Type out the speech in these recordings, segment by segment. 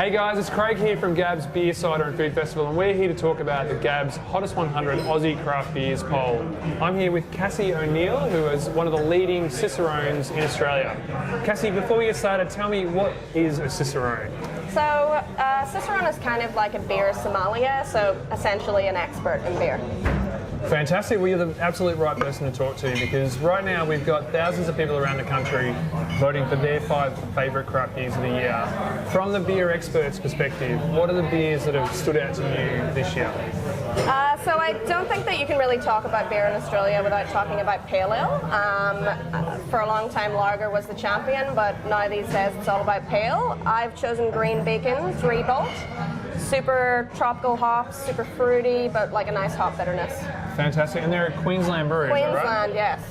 Hey guys, it's Craig here from GABS Beer, Cider and Food Festival, and we're here to talk about the GABS Hottest 100 Aussie Craft Beers poll. I'm here with Cassie O'Neill, who is one of the leading cicerones in Australia. Cassie, before we get started, tell me, what is a cicerone? So, cicerone is kind of like a beer sommelier, so essentially an expert in beer. Fantastic. Well, you're the absolute right person to talk to, because right now we've got thousands of people around the country voting for their 5 favourite craft beers of the year. From the beer experts' perspective, what are the beers that have stood out to you this year? So I don't think that you can really talk about beer in Australia without talking about pale ale. For a long time, lager was the champion, but now these days it's all about pale. I've chosen Green Beacon 3 Bolt. Super tropical hops, super fruity, but like a nice hop bitterness. Fantastic. And they're a Queensland brewery, Queensland, right? Yes.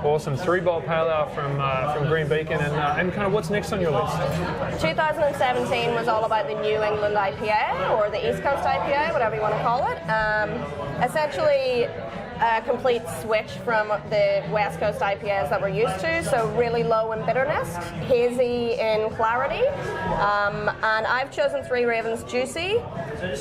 Awesome. 3 Bolt Pale Ale from Green Beacon, and kind of what's next on your list? 2017 was all about the New England IPA, or the East Coast IPA, whatever you want to call it. Essentially a complete switch from the West Coast IPAs that we're used to, so really low in bitterness, hazy in clarity, and I've chosen 3 Ravens Juicy,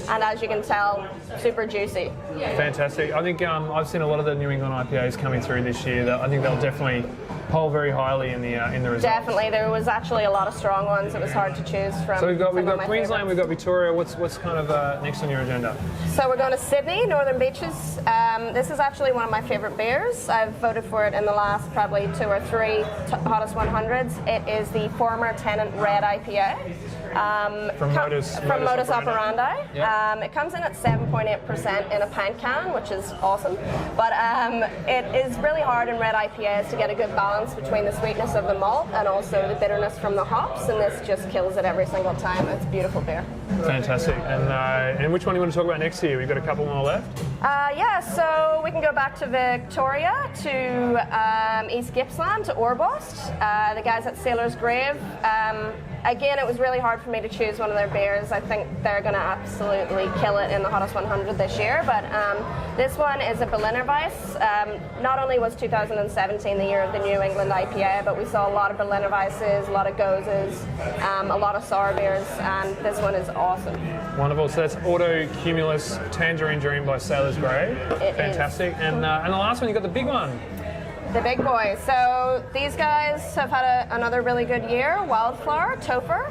and as you can tell, super juicy. Fantastic. I think I've seen a lot of the New England IPAs coming through this year. I think they'll definitely poll very highly in the results. Definitely, there was actually a lot of strong ones. It was hard to choose from. So we've got Queensland, favorites. we've got Victoria. What's kind of next on your agenda? So we're going to Sydney, Northern Beaches. This is actually one of my favourite beers. I've voted for it in the last probably 2 or 3 hottest 100s. It is the former Tenant Red IPA. From Modus Operandi. Yep. It comes in at 7.8% in a pint can, which is awesome. But it is really hard in red IPAs to get a good balance between the sweetness of the malt and also the bitterness from the hops, and this just kills it every single time. It's a beautiful beer. Fantastic. And which one do you want to talk about next year? We've got a couple more left. Yeah, so we can go back to Victoria, to East Gippsland, to Orbost, the guys at Sailor's Grave. Again, it was really hard for me to choose one of their beers. I think they're going to absolutely kill it in the Hottest 100 this year, but this one is a Berliner Weiss. Not only was 2017 the year of the New England IPA, but we saw a lot of Berliner Weisses, a lot of Gozes, a lot of sour beers, and this one is awesome. Wonderful. So that's Auto Cumulus Tangerine Dream by Sailor's Grave. Fantastic. And the last one, you got the big one. The big boys. So these guys have had another really good year, Wildflower Topher.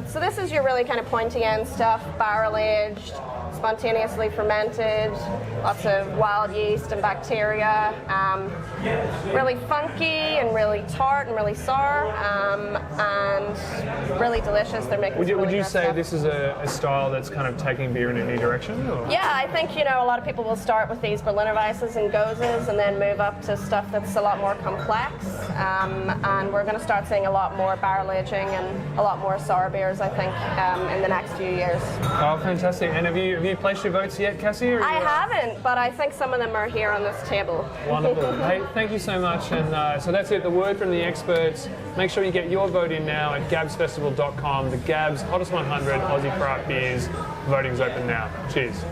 So this is your really kind of pointy end stuff, barrel aged, spontaneously fermented, lots of wild yeast and bacteria, really funky and really tart and really sour, and really delicious. They're making. Would you say this is a style that's kind of taking beer in a new direction? Or? Yeah, I think a lot of people will start with these Berliner Weisses and Gozes and then move up to stuff that's a lot more complex, and we're going to start seeing a lot more barrel aging and a lot more sour beers, I think, in the next few years. Oh, fantastic. And have you placed your votes yet, Cassie? I haven't, but I think some of them are here on this table. Wonderful. Hey, thank you so much. And so that's it, the word from the experts. Make sure you get your vote in now at gabsfestival.com. The GABS Hottest 100 Aussie Craft Beers. Voting's open now. Cheers.